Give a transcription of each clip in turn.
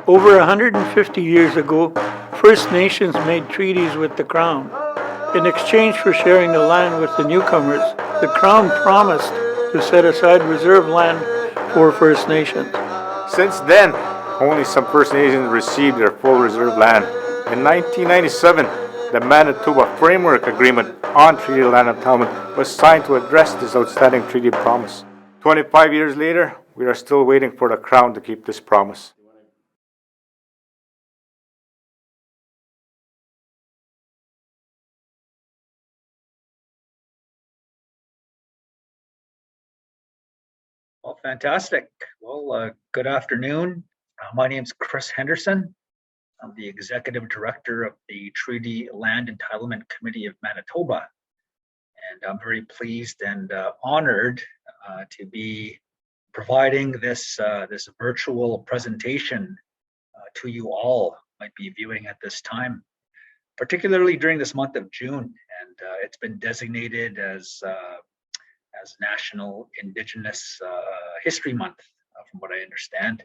Over 150 years ago, First Nations made treaties with the Crown. In exchange for sharing the land with the newcomers, the Crown promised to set aside reserve land for First Nations. Since then, only some First Nations received their full reserve land. In 1997, the Manitoba Framework Agreement on Treaty Land Entitlement was signed to address this outstanding treaty promise. 25 years later, we are still waiting for the Crown to keep this promise. Well, fantastic. Well, good afternoon. My name is Chris Henderson. I'm the Executive Director of the Treaty Land Entitlement Committee of Manitoba. And I'm very pleased and honored to be providing this virtual presentation to you all might be viewing at this time, particularly during this month of June. And it's been designated as National Indigenous History Month, from what I understand.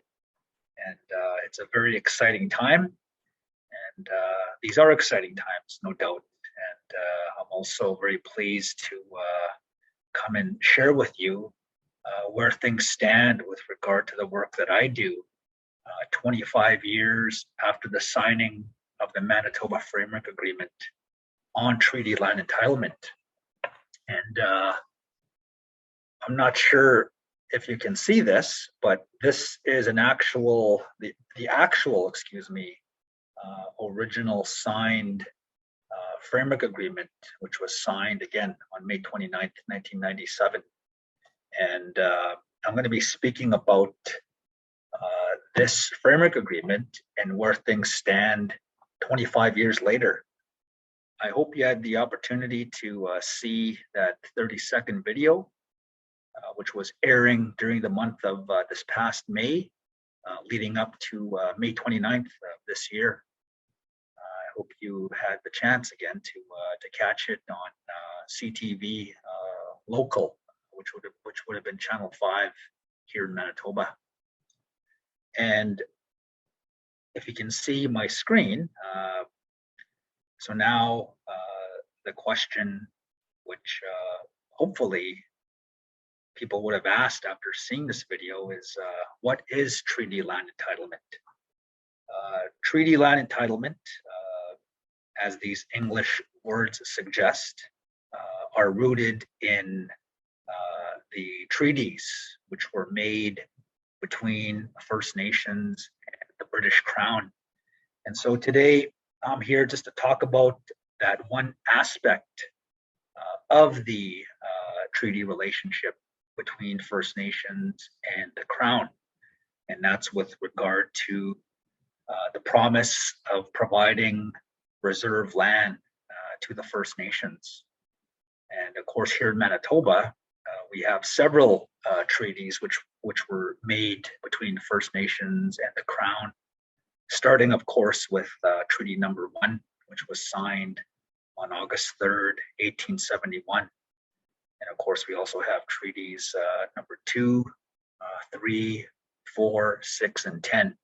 And it's a very exciting time. And these are exciting times, no doubt. And I'm also very pleased to come and share with you where things stand with regard to the work that I do 25 years after the signing of the Manitoba Framework Agreement on Treaty Land Entitlement. And I'm not sure if you can see this, but this is an actual, the actual, original signed framework agreement, which was signed again on May 29th, 1997. And I'm going to be speaking about this framework agreement and where things stand 25 years later. I hope you had the opportunity to see that 30-second video, which was airing during the month of this past May, leading up to May 29th of this year. I hope you had the chance again to catch it on CTV local, which would have been Channel 5 here in Manitoba. And if you can see my screen, so now the question, which hopefully people would have asked after seeing this video, is what is Treaty Land Entitlement? Treaty Land Entitlement, as these English words suggest, are rooted in the treaties which were made between First Nations and the British Crown. And so today I'm here just to talk about that one aspect of the treaty relationship between First Nations and the Crown. And that's with regard to the promise of providing reserve land to the First Nations. And of course, here in Manitoba, we have several treaties which were made between First Nations and the Crown, starting, of course, with Treaty Number 1, which was signed on August 3rd, 1871. And of course, we also have treaties number 2, 3, 4, 6, and 10.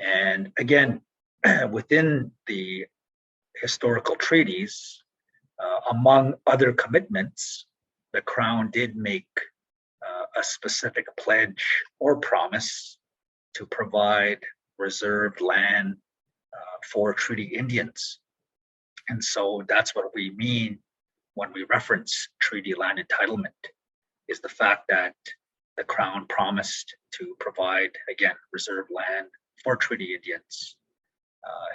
And again, within the historical treaties, among other commitments, the Crown did make a specific pledge or promise to provide reserved land for treaty Indians. And so that's what we mean when we reference treaty land entitlement, is the fact that the Crown promised to provide, again, reserved land for treaty Indians,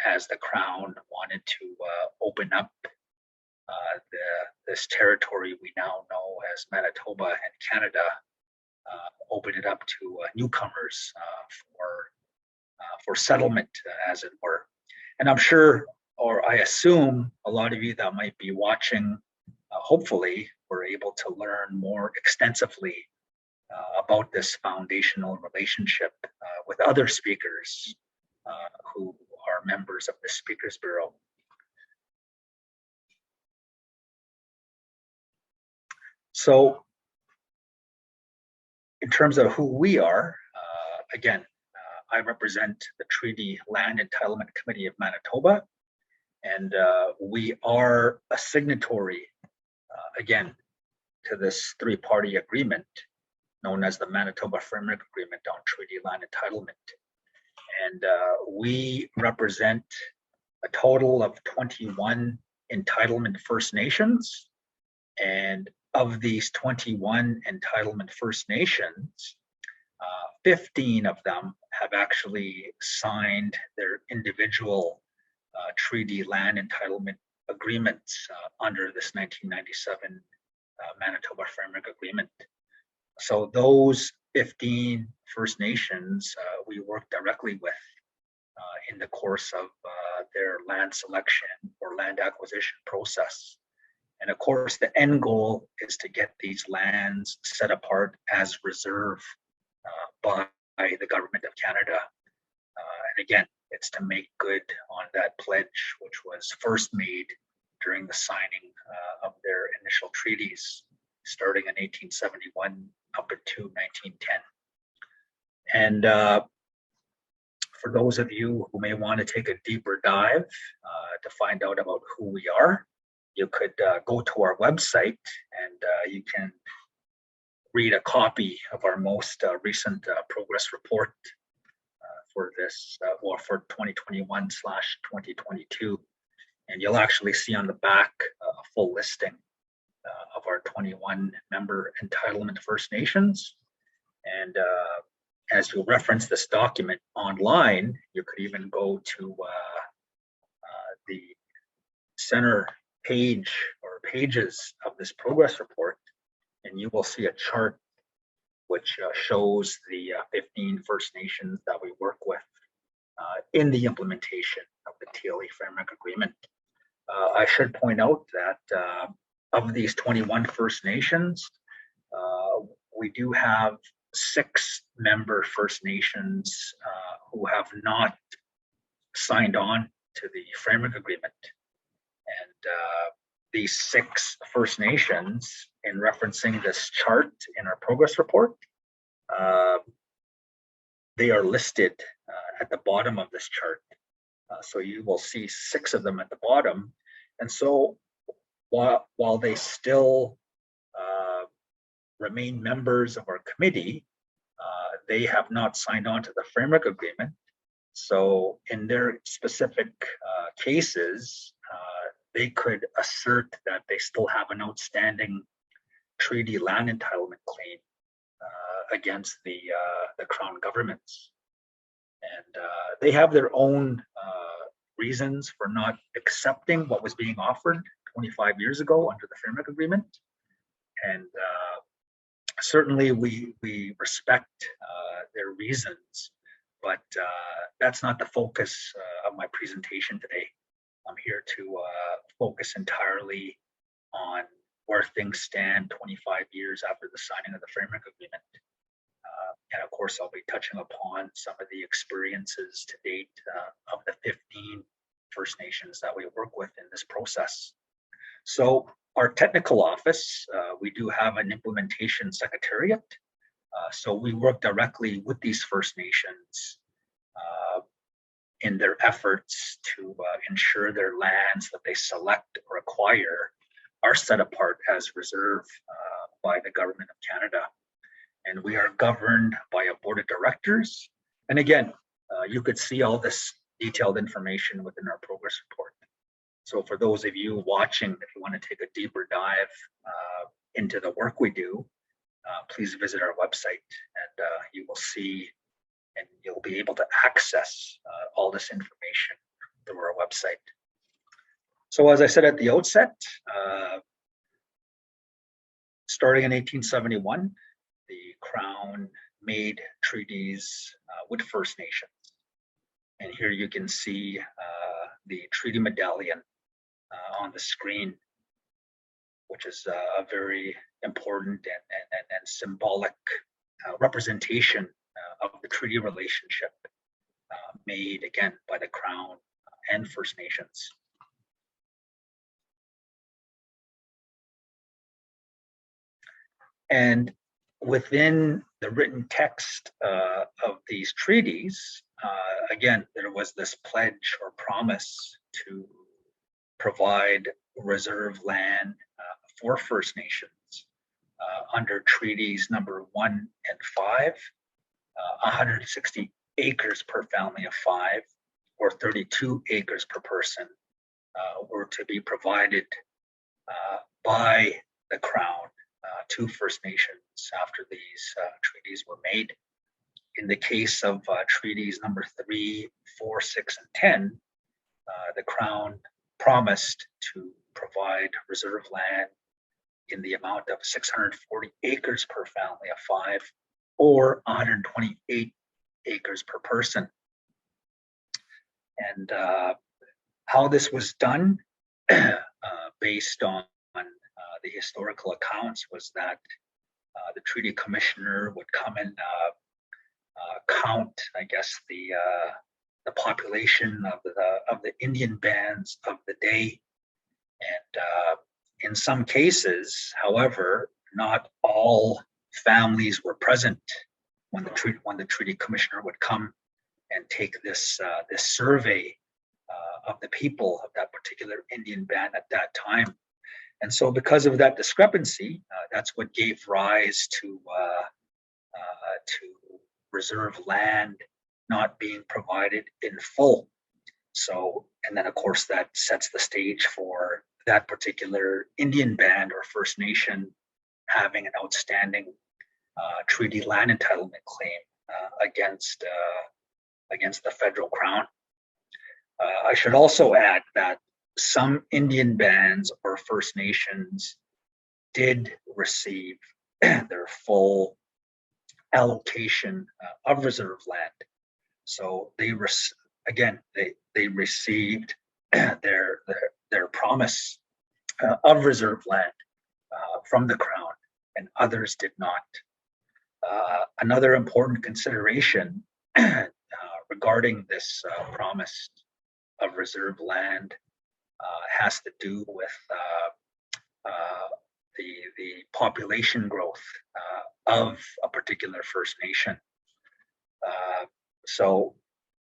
as the Crown wanted to open up this territory we now know as Manitoba and Canada, open it up to newcomers for settlement, as it were. And I'm sure, or I assume, a lot of you that might be watching, hopefully, were able to learn more extensively about this foundational relationship with other speakers who are members of the Speakers Bureau. So in terms of who we are, again, I represent the Treaty Land Entitlement Committee of Manitoba, and we are a signatory, again, to this three-party agreement known as the Manitoba Framework Agreement on Treaty Land Entitlement. And we represent a total of 21 entitlement First Nations. And of these 21 entitlement First Nations, 15 of them have actually signed their individual treaty land entitlement agreements under this 1997 Manitoba Framework Agreement. So those 15 First Nations we work directly with in the course of their land selection or land acquisition process. And of course, the end goal is to get these lands set apart as reserve by the Government of Canada. And again, it's to make good on that pledge, which was first made during the signing of their initial treaties, starting in 1871 up into 1910. And for those of you who may want to take a deeper dive to find out about who we are, you could go to our website and you can read a copy of our most recent progress report for this, or for 2021/2022. And you'll actually see on the back a full listing of our 21 member entitlement First Nations. And as you reference this document online, you could even go to the center page or pages of this progress report, and you will see a chart which shows the 15 First Nations that we work with in the implementation of the TLE Framework Agreement. I should point out that of these 21 First Nations, we do have 6 member First Nations who have not signed on to the Framework Agreement. And these 6 First Nations, in referencing this chart in our progress report, they are listed at the bottom of this chart. So you will see 6 of them at the bottom. And so while they still remain members of our committee, they have not signed on to the Framework Agreement. So in their specific cases, they could assert that they still have an outstanding treaty land entitlement claim against the Crown governments. And they have their own reasons for not accepting what was being offered 25 years ago under the Framework Agreement. And certainly we respect their reasons, but that's not the focus of my presentation today. I'm here to focus entirely on where things stand 25 years after the signing of the Framework Agreement. And of course, I'll be touching upon some of the experiences to date of the 15 First Nations that we work with in this process. So our technical office, we do have an implementation secretariat. So we work directly with these First Nations in their efforts to ensure their lands that they select or acquire are set apart as reserve by the Government of Canada. And we are governed by a board of directors. And again, you could see all this detailed information within our progress report. So for those of you watching, if you want to take a deeper dive into the work we do, please visit our website, and you will see and you'll be able to access all this information through our website. So as I said at the outset, starting in 1871, the Crown made treaties with First Nations. And here you can see the treaty medallion on the screen, which is a very important and symbolic representation of the treaty relationship made, again, by the Crown and First Nations. And within the written text of these treaties, again, there was this pledge or promise to provide reserve land for First Nations under treaties number 1 and 5, 160 acres per family of 5, or 32 acres per person were to be provided by the Crown to First Nations after these treaties were made. In the case of treaties number 3, 4, 6, and 10, the Crown promised to provide reserve land in the amount of 640 acres per family of 5, or 128 acres per person. And how this was done, based on the historical accounts, was that the treaty commissioner would come and count, I guess, the population of the Indian bands of the day, and in some cases, however, not all families were present when the treaty commissioner would come and take this survey of the people of that particular Indian band at that time. And so because of that discrepancy, that's what gave rise to reserve land not being provided in full. So, and then of course that sets the stage for that particular Indian band or First Nation having an outstanding treaty land entitlement claim against the federal Crown. I should also add that some Indian bands or First Nations did receive their full allocation of reserve land. So they received their promise of reserve land from the Crown, and others did not. Another important consideration regarding this promise of reserve land has to do with the population growth of a particular First Nation. So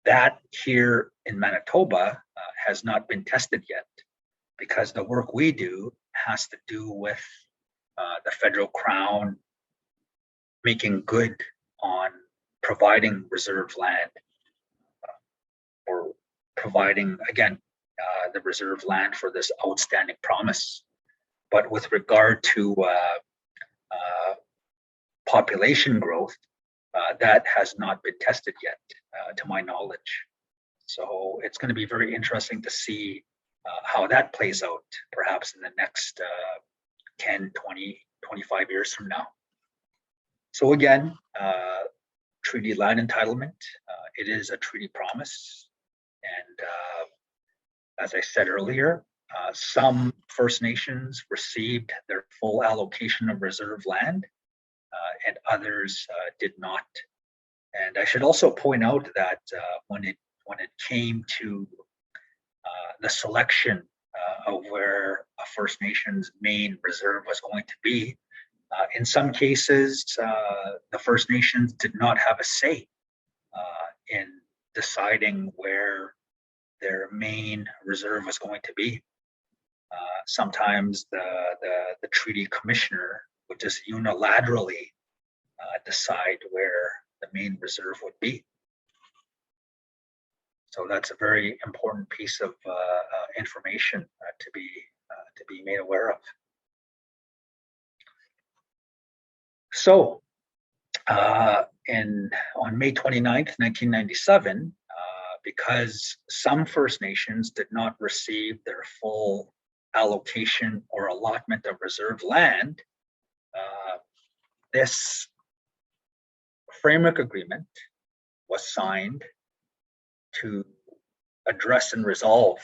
that here in Manitoba has not been tested yet, because the work we do has to do with the federal Crown making good on providing reserve land, or providing, again, the reserve land for this outstanding promise. But with regard to population growth, that has not been tested yet, to my knowledge. So it's going to be very interesting to see how that plays out, perhaps in the next 10, 20, 25 years from now. So again, treaty land entitlement, it is a treaty promise. And as I said earlier, some First Nations received their full allocation of reserve land, and others did not. And I should also point out that when it came to the selection of where a First Nation's main reserve was going to be, in some cases, the First Nations did not have a say in deciding where their main reserve was going to be. Sometimes the treaty commissioner would just unilaterally decide where the main reserve would be. So that's a very important piece of information to be made aware of. So on May 29th, 1997, because some First Nations did not receive their full allocation or allotment of reserve land, this framework agreement was signed to address and resolve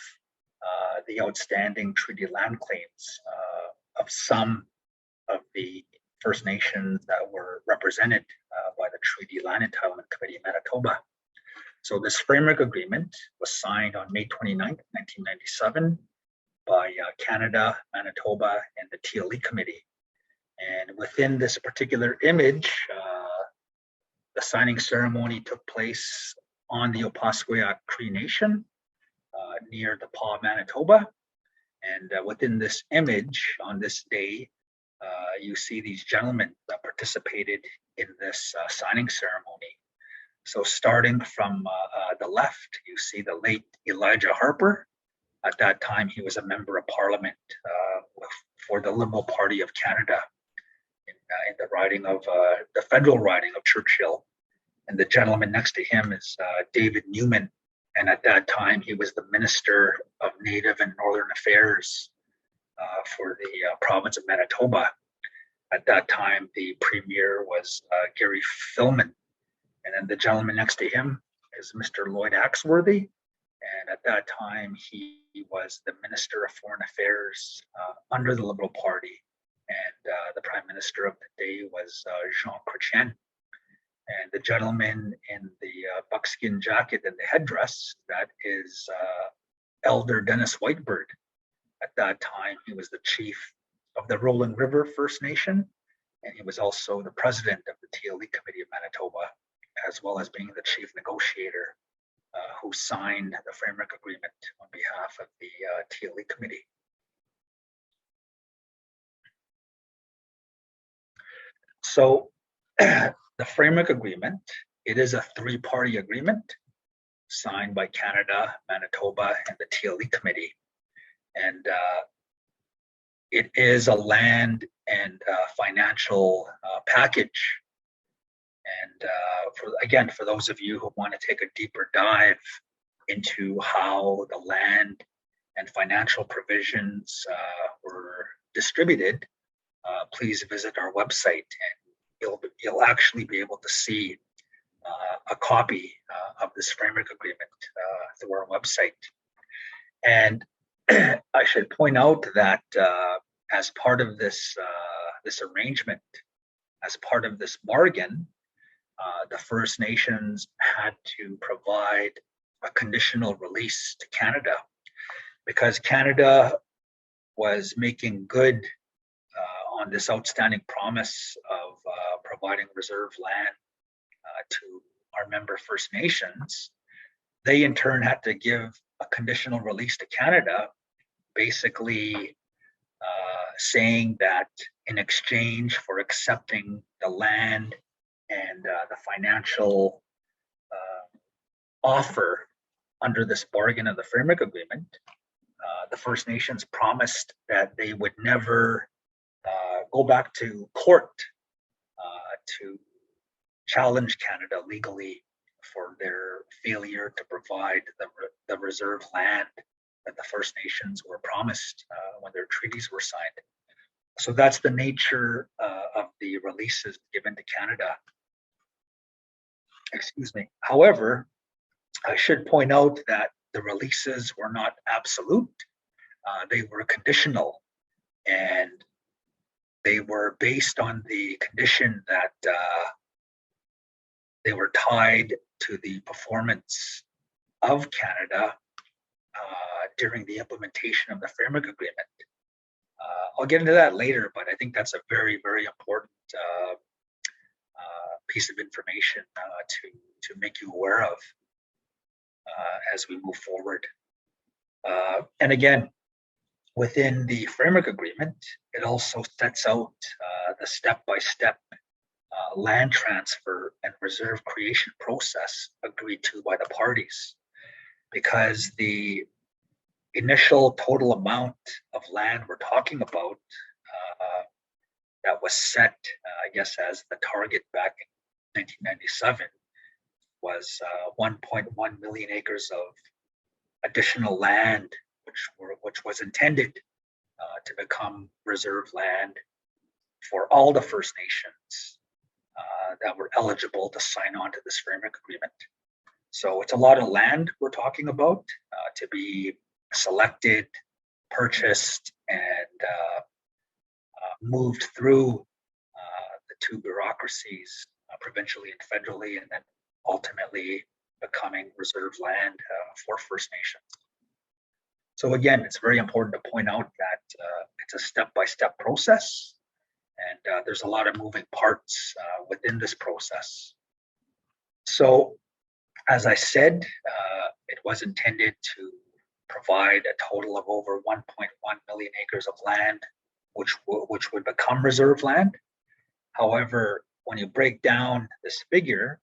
the outstanding treaty land claims of some of the First Nations that were represented by the Treaty Land Entitlement Committee in Manitoba. So this framework agreement was signed on May 29th, 1997 by Canada, Manitoba, and the TLE Committee. And within this particular image, The signing ceremony took place on the Sapotaweyak Cree Nation near the Paw, Manitoba. And within this image on this day, you see these gentlemen that participated in this signing ceremony. So starting from the left, you see the late Elijah Harper. At that time, he was a member of Parliament for the Liberal Party of Canada in the riding of the federal riding of Churchill. And the gentleman next to him is David Newman. And at that time, he was the Minister of Native and Northern Affairs for the province of Manitoba. At that time, the Premier was Gary Filmon. And then the gentleman next to him is Mr. Lloyd Axworthy. And at that time, he was the Minister of Foreign Affairs under the Liberal Party. And the Prime Minister of the day was Jean Chrétien. And the gentleman in the buckskin jacket and the headdress, that is Elder Dennis Whitebird. At that time, he was the chief of the Rolling River First Nation, and he was also the president of the TLE Committee of Manitoba, as well as being the chief negotiator who signed the framework agreement on behalf of the TLE Committee. So the framework agreement, it is a three-party agreement signed by Canada, Manitoba, and the TLE Committee. And it is a land and financial package. And for those of you who want to take a deeper dive into how the land and financial provisions were distributed, please visit our website, and you'll actually be able to see a copy of this framework agreement through our website. And I should point out that as part of this this arrangement, as part of this bargain, the First Nations had to provide a conditional release to Canada, because Canada was making good on this outstanding promise of providing reserve land to our member First Nations. They in turn had to give a conditional release to Canada, basically saying that in exchange for accepting the land and the financial offer under this bargain of the framework agreement, the First Nations promised that they would never go back to court to challenge Canada legally for their failure to provide the reserve land that the First Nations were promised when their treaties were signed. So that's the nature of the releases given to Canada. Excuse me. However, I should point out that the releases were not absolute. They were conditional, and they were based on the condition that they were tied to the performance of Canada during the implementation of the framework agreement. I'll get into that later, but I think that's a very, very important piece of information to make you aware of as we move forward. And again, within the framework agreement, it also sets out the step-by-step land transfer and reserve creation process agreed to by the parties, because the initial total amount of land we're talking about that was set, I guess, as the target back in 1997 was 1.1 million acres of additional land, which was intended to become reserve land for all the First Nations that were eligible to sign on to this framework agreement. So it's a lot of land we're talking about to be selected, purchased, and moved through the two bureaucracies, provincially and federally, and then ultimately becoming reserve land for First Nations. So again, it's very important to point out that it's a step-by-step process, and there's a lot of moving parts within this process. So, as I said, it was intended to provide a total of over 1.1 million acres of land, which would become reserve land. However, when you break down this figure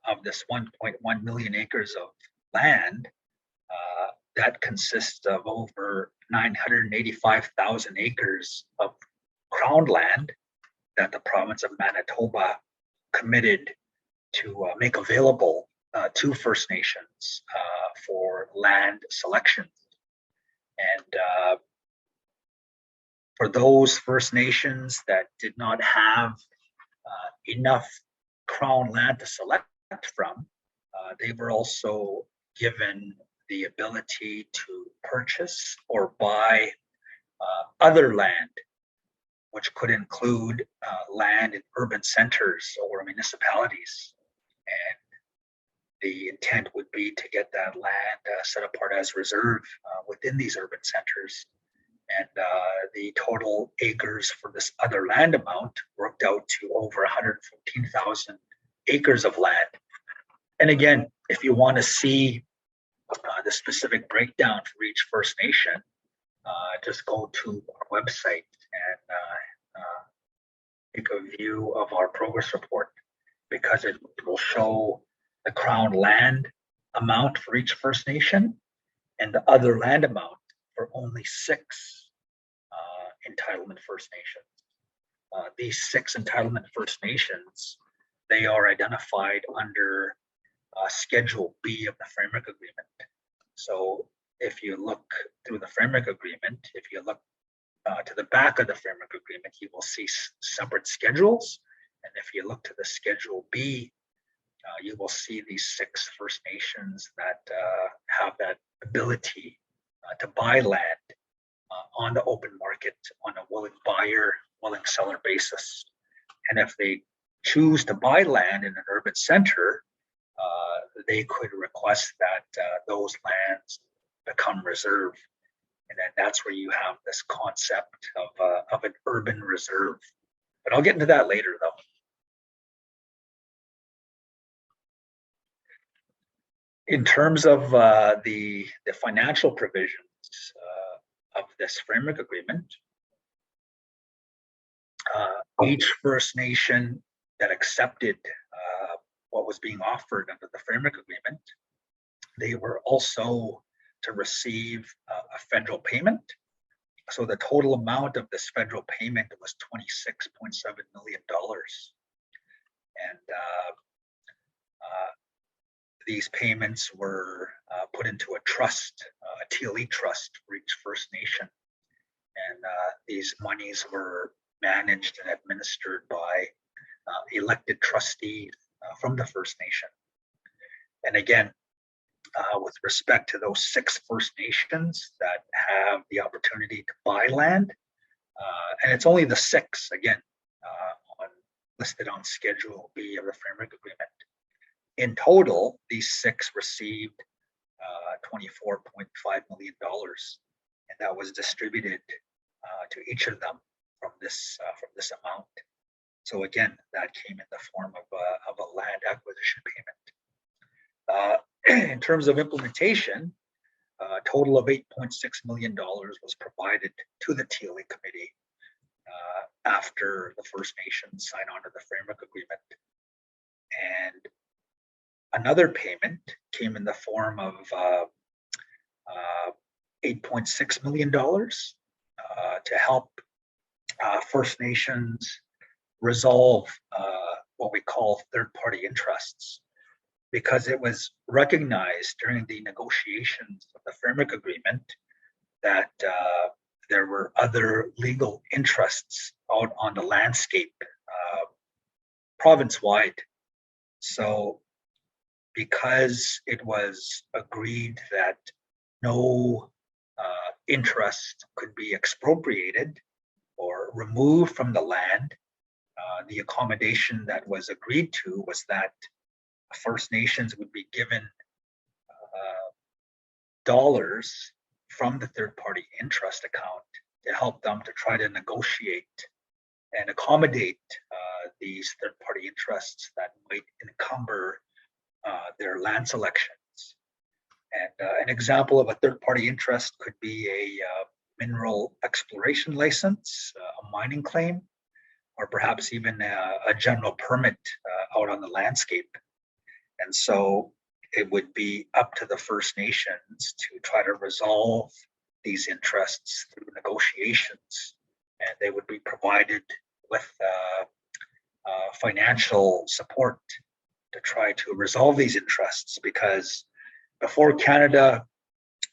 of this 1.1 million acres of land, that consists of over 985,000 acres of crown land that the province of Manitoba committed to make available to First Nations for land selection. And for those First Nations that did not have enough crown land to select from, they were also given the ability to purchase or buy other land, which could include land in urban centers or municipalities. And the intent would be to get that land set apart as reserve within these urban centers. And the total acres for this other land amount worked out to over 114,000 acres of land. And again, if you want to see the specific breakdown for each First Nation, just go to our website and take a view of our progress report, because it will show the crown land amount for each First Nation and the other land amount for only 6 entitlement First Nations. These 6 entitlement First Nations, they are identified under Schedule B of the Framework Agreement. So if you look through the Framework Agreement, if you look to the back of the Framework Agreement, you will see separate schedules. And if you look to the Schedule B, you will see these 6 First Nations that have that ability to buy land on the open market on a willing buyer, willing seller basis. And if they choose to buy land in an urban center, they could request that those lands become reserve. And then that's where you have this concept of an urban reserve. But I'll get into that later, though. In terms of the financial provisions of this framework agreement, each First Nation that accepted what was being offered under the framework agreement, they were also to receive a federal payment. So the total amount of this federal payment was $26.7 million. And these payments were put into a trust, a TLE trust for each First Nation. And these monies were managed and administered by elected trustees from the First Nation. And again, with respect to those 6 First Nations that have the opportunity to buy land, and it's only the 6, again, listed on Schedule B of the Framework Agreement. In total, these 6 received $24.5 million, and that was distributed to each of them from this amount. So again, that came in the form of a land acquisition payment. In terms of implementation, a total of $8.6 million was provided to the TLE committee after the First Nations signed on to the framework agreement. And another payment came in the form of $8.6 million to help First Nations resolve what we call third-party interests, because it was recognized during the negotiations of the framework agreement that there were other legal interests out on the landscape province-wide. So because it was agreed that no interest could be expropriated or removed from the land, the accommodation that was agreed to was that First Nations would be given dollars from the third-party interest account to help them to try to negotiate and accommodate these third-party interests that might encumber their land selections. And an example of a third-party interest could be a mineral exploration license, a mining claim, or perhaps even a general permit out on the landscape. And so it would be up to the First Nations to try to resolve these interests through negotiations, and they would be provided with financial support to try to resolve these interests, because before Canada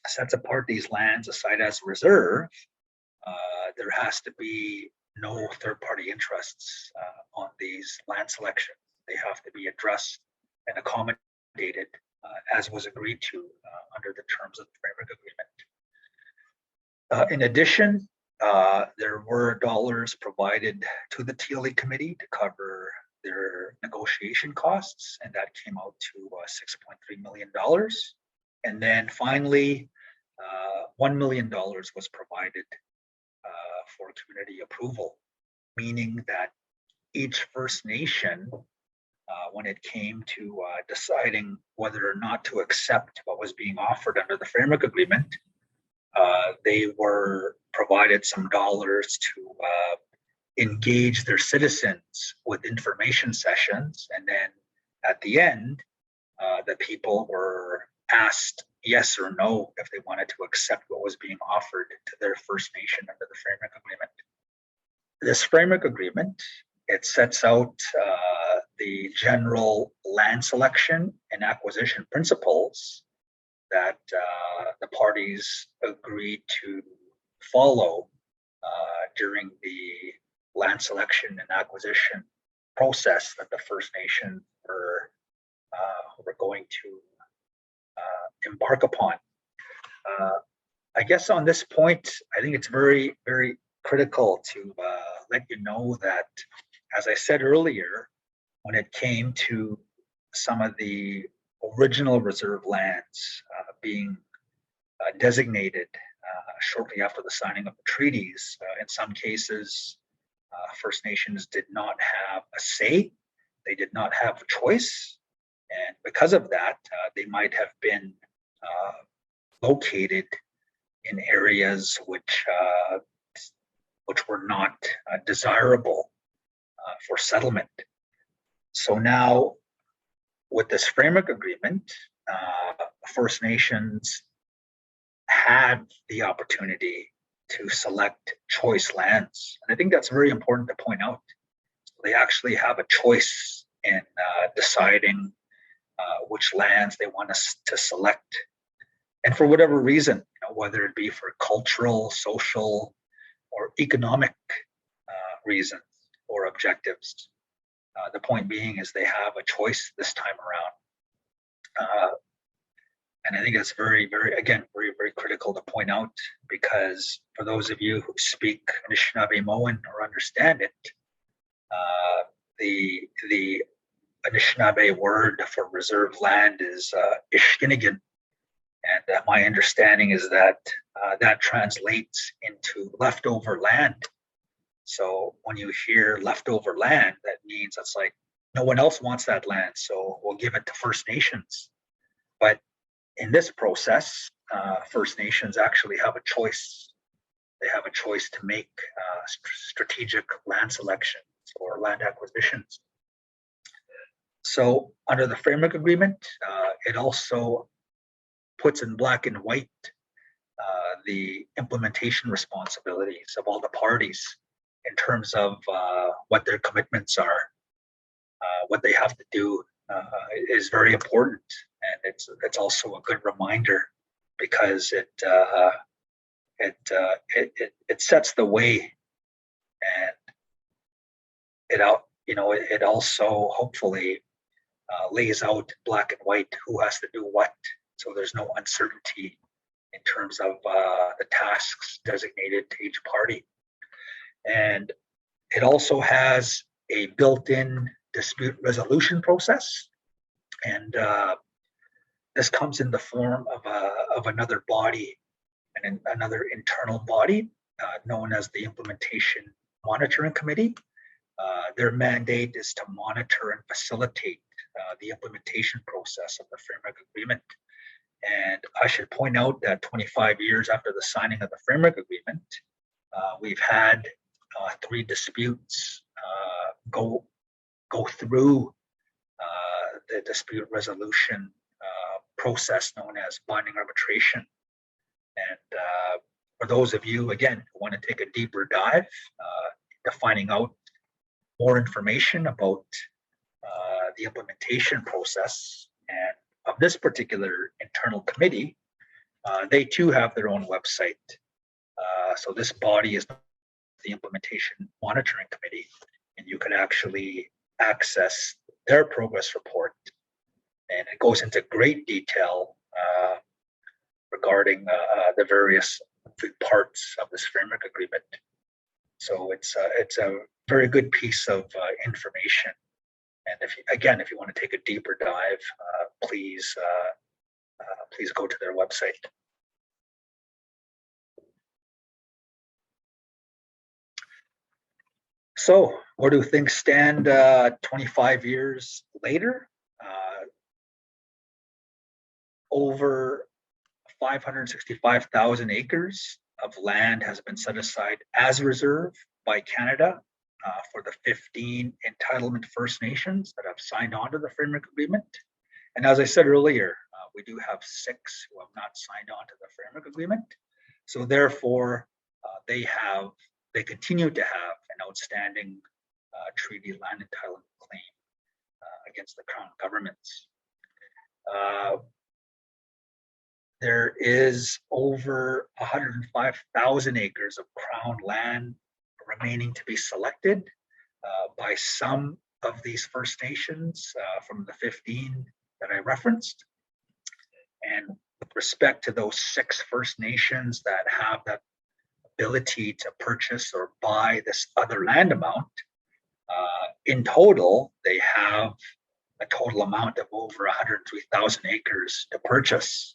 sets apart these lands aside as reserve, there has to be no third-party interests on these land selections. They have to be addressed and accommodated as was agreed to under the terms of the Framework Agreement. In addition, there were dollars provided to the TLE committee to cover their negotiation costs, and that came out to $6.3 million. And then finally, $1 million was provided for community approval, meaning that each First Nation, when it came to deciding whether or not to accept what was being offered under the Framework Agreement, they were provided some dollars to engage their citizens with information sessions. And then at the end, the people were asked yes or no if they wanted to accept what was being offered to their First Nation under the Framework Agreement. This Framework Agreement, it sets out the general land selection and acquisition principles that the parties agreed to follow during the land selection and acquisition process that the First Nation were going to embark upon. I guess on this point, I think it's very, very critical to let you know that, as I said earlier, when it came to some of the original reserve lands being designated shortly after the signing of the treaties, in some cases, First Nations did not have a say. They did not have a choice. And because of that, they might have been located in areas which were not desirable for settlement. So now, with this Framework Agreement, First Nations had the opportunity to select choice lands. And I think that's very important to point out. They actually have a choice in deciding which lands they want us to select. And for whatever reason, whether it be for cultural, social, or economic reasons or objectives. The point being is they have a choice this time around. And I think it's very, very, again, very, very critical to point out, because for those of you who speak Anishinaabe-Moan or understand it, the Anishinaabe word for reserve land is Ishkinigan. And my understanding is that that translates into leftover land. So when you hear leftover land, that means it's like no one else wants that land, so we'll give it to First Nations. But in this process, First Nations actually have a choice. They have a choice to make strategic land selections or land acquisitions. So under the Framework Agreement, it also puts in black and white the implementation responsibilities of all the parties in terms of what their commitments are. What they have to do is very important, and it's also a good reminder, because it sets the way, and it also hopefully lays out black and white who has to do what, so there's no uncertainty in terms of the tasks designated to each party. And it also has a built-in dispute resolution process, and this comes in the form of another body, and another internal body known as the Implementation Monitoring Committee, Their mandate is to monitor and facilitate the implementation process of the Framework Agreement. And I should point out that 25 years after the signing of the Framework Agreement, we've had 3 disputes go through the dispute resolution process known as binding arbitration. And for those of you, again, who want to take a deeper dive into finding out more information about the implementation process and of this particular internal committee, they too have their own website. So this body is the Implementation Monitoring Committee, and you can actually access their progress report. And it goes into great detail regarding the various parts of this framework agreement. So it's a very good piece of information. And if you want to take a deeper dive, please go to their website. So where do things stand 25 years later? Over 565,000 acres of land has been set aside as reserve by Canada for the 15 entitlement First Nations that have signed on to the Framework Agreement. And as I said earlier, we do have 6 who have not signed on to the Framework Agreement. So therefore, they continue to have an outstanding treaty land entitlement claim against the Crown governments. There is over 105,000 acres of Crown land remaining to be selected by some of these First Nations from the 15 that I referenced. And with respect to those 6 First Nations that have that ability to purchase or buy this other land amount, in total, they have a total amount of over 103,000 acres to purchase.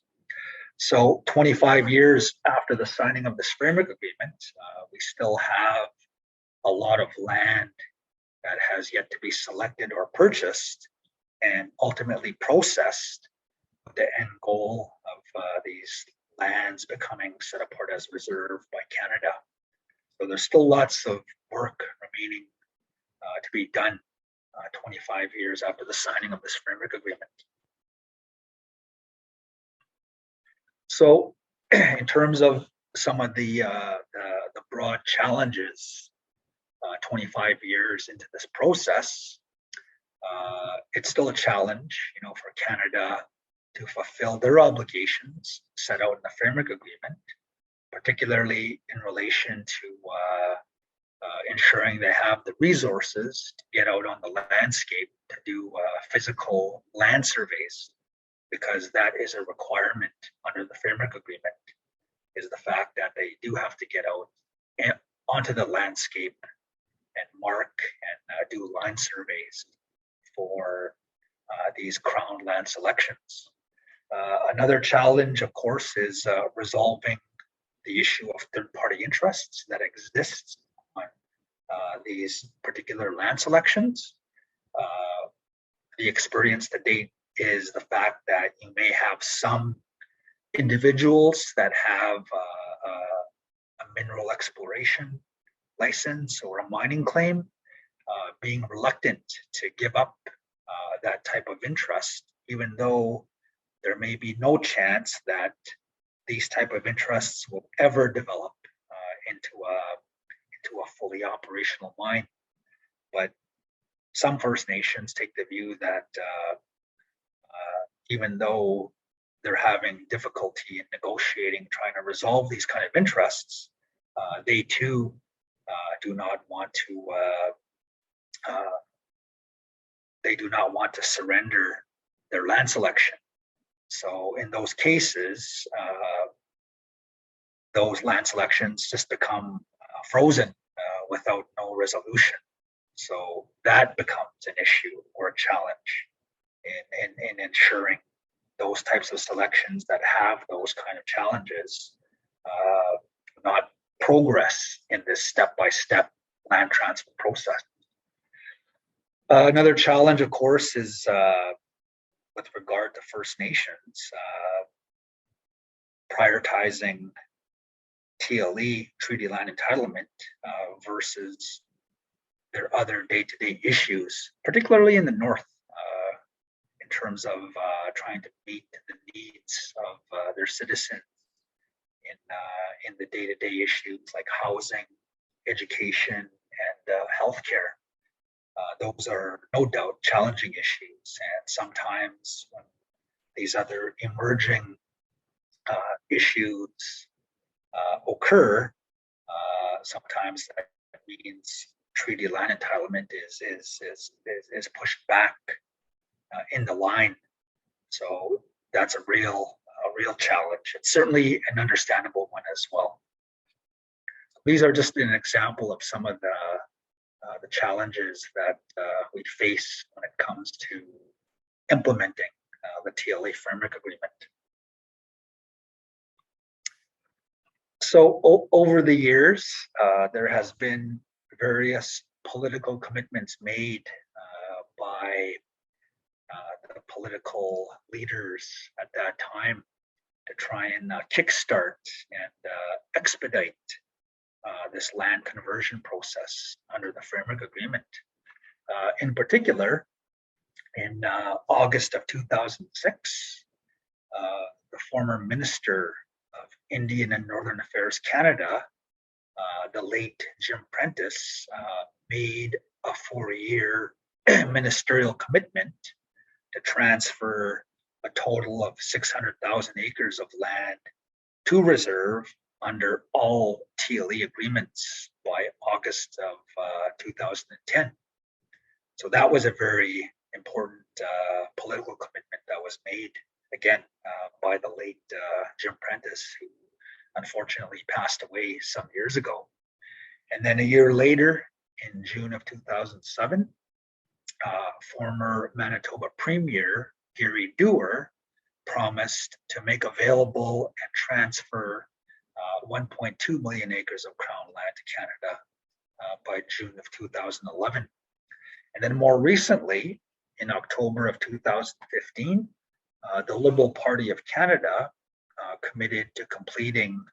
So 25 years after the signing of this framework agreement, we still have a lot of land that has yet to be selected or purchased and ultimately processed with the end goal of these lands becoming set apart as reserve by Canada. So there's still lots of work remaining to be done 25 years after the signing of this framework agreement. So in terms of some of the broad challenges 25 years into this process, it's still a challenge, for Canada to fulfill their obligations set out in the framework agreement, particularly in relation to ensuring they have the resources to get out on the landscape to do physical land surveys, because that is a requirement under the framework agreement, is the fact that they do have to get out and onto the landscape and mark and do line surveys for these Crown land selections. Another challenge, of course, is resolving the issue of third-party interests that exists on these particular land selections. The experience to date is the fact that you may have some individuals that have a mineral exploration license or a mining claim, being reluctant to give up that type of interest, even though there may be no chance that these type of interests will ever develop into a fully operational mine. But some First Nations take the view that even though they're having difficulty in negotiating, trying to resolve these kind of interests, they too do not want to surrender their land selection. So in those cases, those land selections just become frozen without no resolution. So that becomes an issue or a challenge in ensuring those types of selections that have those kind of challenges not progress in this step-by-step land transfer process. Another challenge, of course, is with regard to First Nations, prioritizing TLE, Treaty Land Entitlement, versus their other day-to-day issues, particularly in the north, in terms of trying to meet the needs of their citizens in the day-to-day issues like housing, education, and healthcare. Those are no doubt challenging issues, and sometimes when these other emerging issues occur, sometimes that means treaty land entitlement is pushed back in the line. So that's a real challenge. It's certainly an understandable one as well. These are just an example of some of the challenges that we face when it comes to implementing the TLE Framework Agreement. So over the years, there has been various political commitments made by the political leaders at that time to try and kickstart and expedite this land conversion process under the Framework Agreement. In particular, in August of 2006, the former Minister of Indian and Northern Affairs Canada, the late Jim Prentice, made a 4-year ministerial commitment to transfer a total of 600,000 acres of land to reserve under all TLE agreements by August of 2010. So that was a very important political commitment that was made, again, by the late Jim Prentice, who unfortunately passed away some years ago. And then a year later, in June of 2007, former Manitoba Premier Gary Dewar promised to make available and transfer 1.2 million acres of Crown land to Canada by June of 2011. And then more recently, in October of 2015, the Liberal Party of Canada committed to completing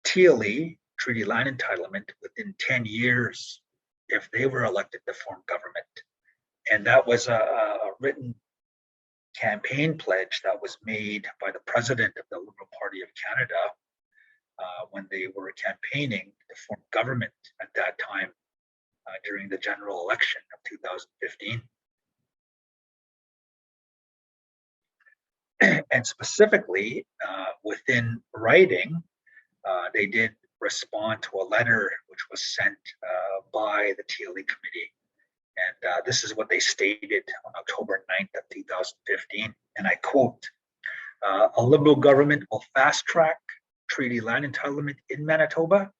TLE, Treaty Land Entitlement, within 10 years if they were elected to form government. And that was a written campaign pledge that was made by the president of the Liberal Party of Canada when they were campaigning to form government at that time during the general election of 2015. And specifically, within writing, they did respond to a letter which was sent by the TLE committee. And this is what they stated on October 9th of 2015. And I quote, a Liberal government will fast track treaty land entitlement in Manitoba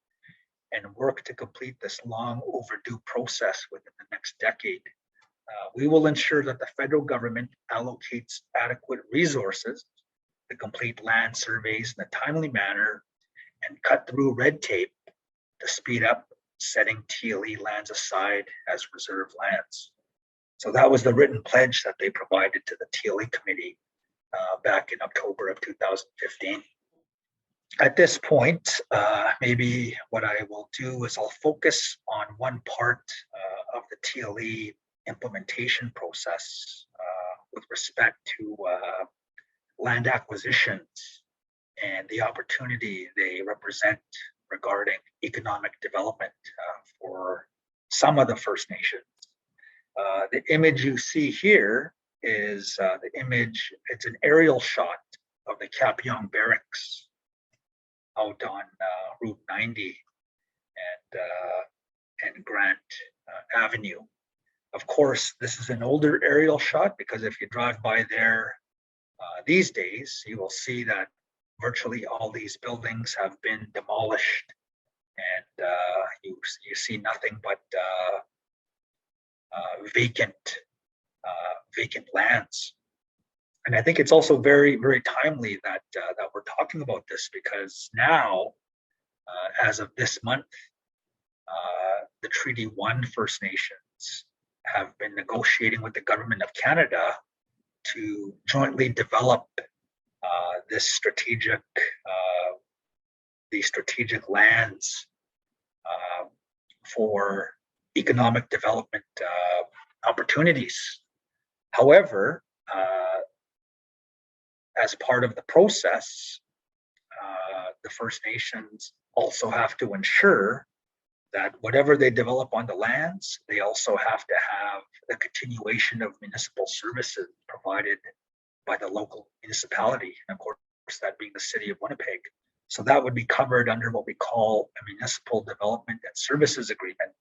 and work to complete this long overdue process within the next decade. We will ensure that the federal government allocates adequate resources to complete land surveys in a timely manner and cut through red tape to speed up setting TLE lands aside as reserve lands. So that was the written pledge that they provided to the TLE committee back in October of 2015. At this point, maybe what I will do is I'll focus on one part of the TLE implementation process with respect to land acquisitions and the opportunity they represent regarding economic development for some of the First Nations. The image you see here is the image, it's an aerial shot of the Kapyong Barracks out on Route 90 and Grant Avenue. Of course, this is an older aerial shot because if you drive by there these days, you will see that virtually all these buildings have been demolished, and you see nothing but vacant lands. And I think it's also very, very timely that that we're talking about this, because now, as of this month, the Treaty 1 First Nations have been negotiating with the government of Canada to jointly develop these strategic lands for economic development opportunities. However, as part of the process, the First Nations also have to ensure that whatever they develop on the lands, they also have to have the continuation of municipal services provided by the local municipality, and of course, that being the city of Winnipeg. So that would be covered under what we call a municipal development and services agreement.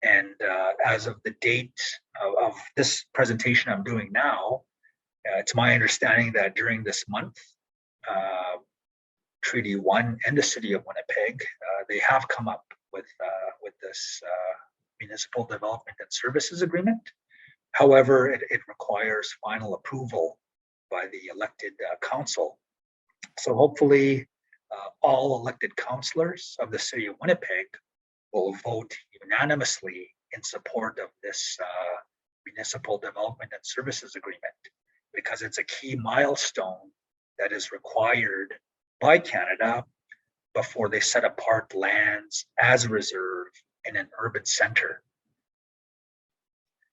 And as of the date of this presentation I'm doing now, it's my understanding that during this month, Treaty 1 and the city of Winnipeg, they have come up with this municipal development and services agreement. However, it requires final approval by the elected council. So hopefully all elected councillors of the city of Winnipeg will vote unanimously in support of this municipal development and services agreement, because it's a key milestone that is required by Canada before they set apart lands as a reserve in an urban center.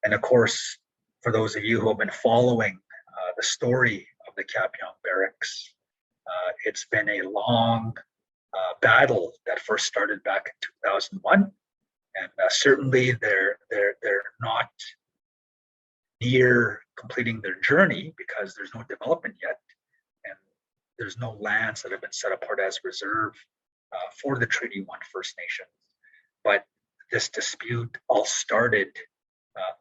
And of course, for those of you who have been following the story of the Capion Barracks, it's been a long battle that first started back in 2001, and certainly they're not near completing their journey because there's no development yet, and there's no lands that have been set apart as reserve for the Treaty 1 First Nations. But this dispute all started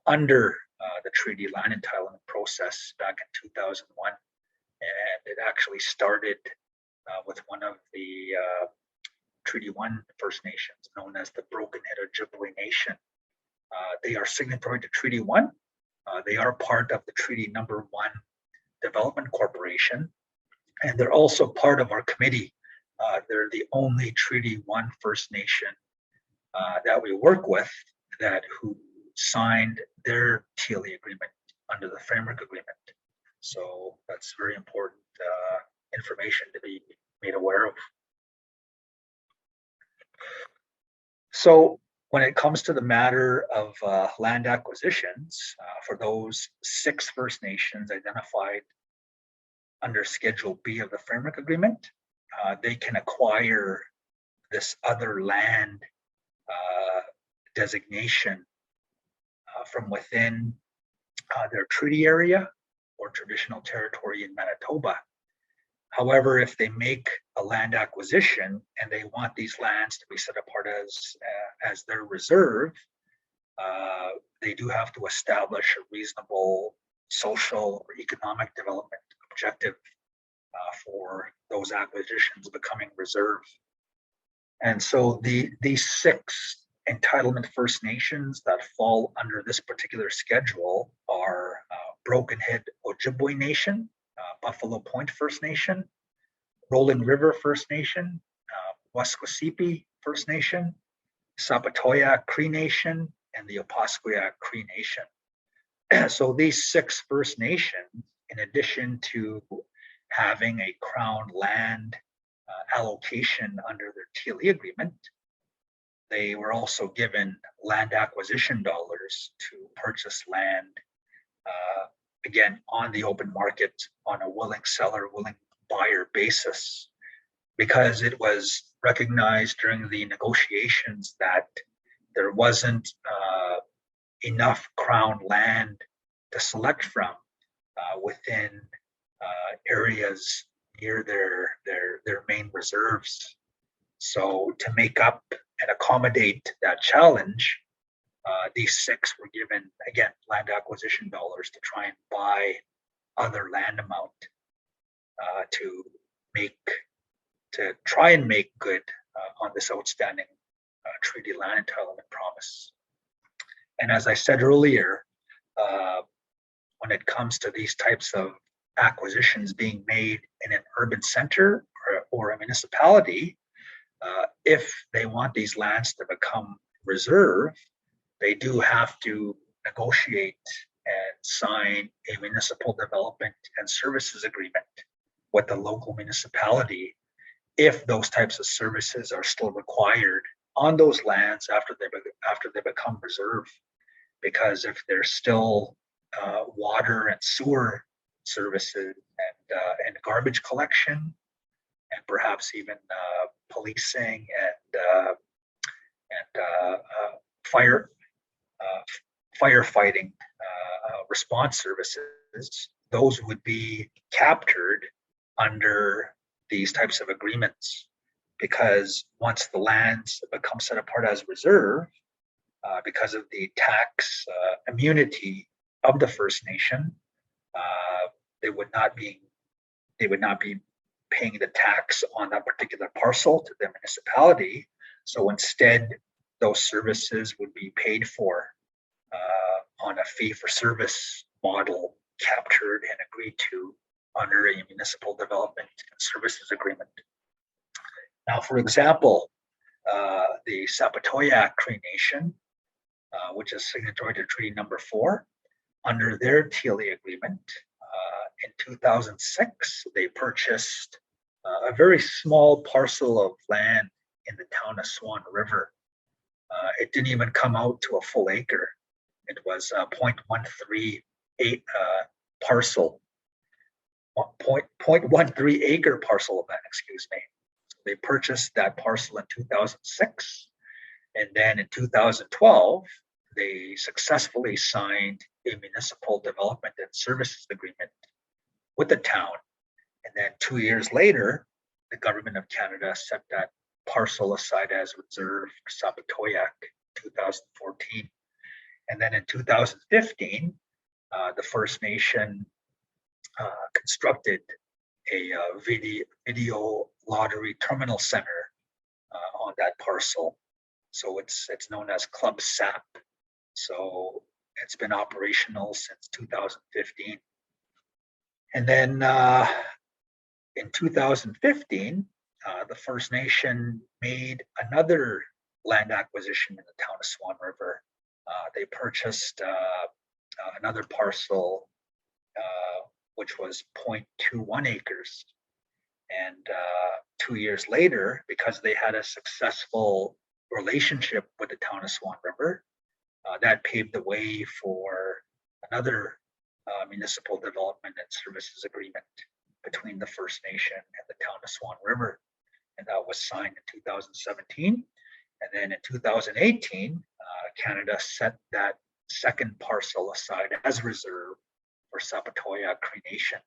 under the treaty land entitlement process back in 2001, and it actually started with one of the Treaty 1 First Nations, known as the Broken Head Ojibwe Nation. They are signatory to Treaty 1. They are part of the Treaty Number 1 Development Corporation, and they're also part of our committee. They're the only Treaty 1 First Nation that we work with who signed their TLE agreement under the Framework Agreement. So that's very important information to be made aware of. So when it comes to the matter of land acquisitions, for those 6 First Nations identified under Schedule B of the Framework Agreement, they can acquire this other land designation from within their treaty area or traditional territory in Manitoba. However, if they make a land acquisition and they want these lands to be set apart as their reserve, they do have to establish a reasonable social or economic development objective for those acquisitions becoming reserve. And so these 6 entitlement First Nations that fall under this particular schedule are Broken Head Ojibwe Nation, Buffalo Point First Nation, Rolling River First Nation, Wesquisipi First Nation, Sapotaweyak Cree Nation, and the Opaskwayak Cree Nation. So these 6 First Nations, in addition to having a crown land allocation under their TLE agreement, they were also given land acquisition dollars to purchase land, again, on the open market on a willing seller, willing buyer basis, because it was recognized during the negotiations that there wasn't enough crown land to select from within areas near their main reserves. So to make up and accommodate that challenge, these 6 were given, again, land acquisition dollars to try and buy other land amount to try and make good on this outstanding treaty land entitlement promise. And as I said earlier, when it comes to these types of acquisitions being made in an urban center or a municipality, if they want these lands to become reserve, they do have to negotiate and sign a municipal development and services agreement with the local municipality if those types of services are still required on those lands after they become reserve. Because if there's still water and sewer services and garbage collection and perhaps even policing and firefighting response services, those would be captured under these types of agreements, because once the lands become set apart as reserve, because of the tax immunity of the First Nation, they would not be paying the tax on that particular parcel to the municipality. So instead, those services would be paid for on a fee-for-service model, captured and agreed to under a municipal development and services agreement. Now, for example, the Sapotaweyak Cree Nation, which is signatory to Treaty Number 4, under their TLE agreement, in 2006, they purchased a very small parcel of land in the town of Swan River. It didn't even come out to a full acre. It was a 0.13 parcel, 0.13 acre parcel of land, excuse me. So they purchased that parcel in 2006. And then in 2012, they successfully signed a municipal development and services agreement with the town. And then 2 years later, the government of Canada set that parcel aside as reserve for Sapotaweyak in 2014. And then in 2015, the First Nation constructed a video lottery terminal center on that parcel. So it's known as Club SAP. So it's been operational since 2015. And then in 2015, the First Nation made another land acquisition in the town of Swan River. They purchased another parcel, which was 0.21 acres. And 2 years later, because they had a successful relationship with the town of Swan River, that paved the way for another municipal development and services agreement between the First Nation and the town of Swan River. And that was signed in 2017. And then in 2018, Canada set that second parcel aside as reserve for Sapotaweyak Cree Nation.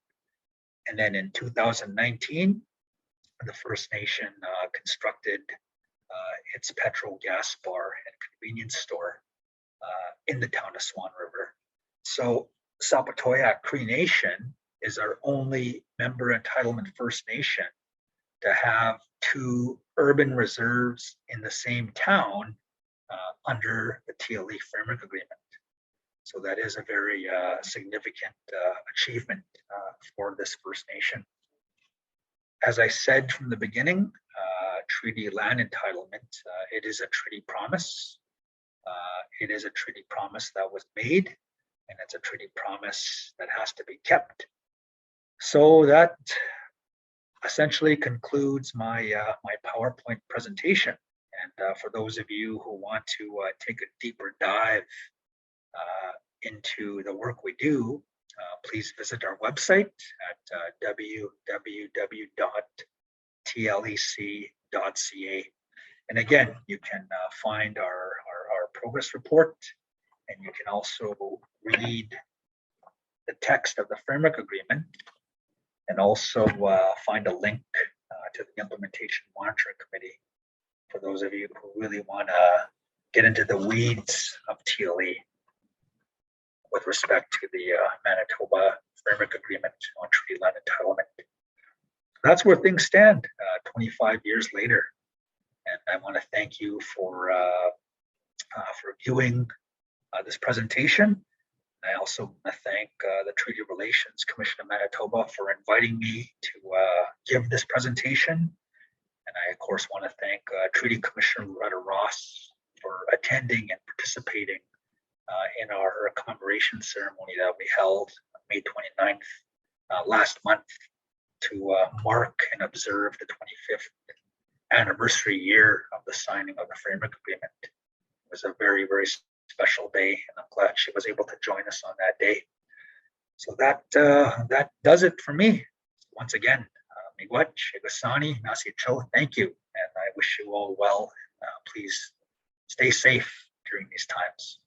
And then in 2019, the First Nation constructed its petrol gas bar and convenience store in the town of Swan River. So Sapotaweyak Cree Nation is our only member entitlement First Nation to have two urban reserves in the same town under the TLE Framework Agreement. So that is a very significant achievement for this First Nation. As I said from the beginning, treaty land entitlement, it is a treaty promise. It is a treaty promise that was made, and it's a treaty promise that has to be kept. So that essentially concludes my my PowerPoint presentation. And for those of you who want to take a deeper dive into the work we do, please visit our website at www.tlec.ca. And again, you can find our progress report, and you can also read the text of the framework agreement, and also find a link to the implementation monitoring committee for those of you who really want to get into the weeds of TLE with respect to the Manitoba Framework Agreement on treaty land entitlement. That's where things stand 25 years later. And I want to thank you for viewing this presentation. I also want to thank the Treaty Relations Commission of Manitoba for inviting me to give this presentation. And I, of course, want to thank Treaty Commissioner Loretta Ross for attending and participating in our commemoration ceremony that we held on May 29th last month to mark and observe the 25th anniversary year of the signing of the Framework Agreement. It was a very, very special day, and I'm glad she was able to join us on that day. So that does it for me. Once again, Miigwech, Igasani, Nasi Cho, thank you, and I wish you all well. Please stay safe during these times.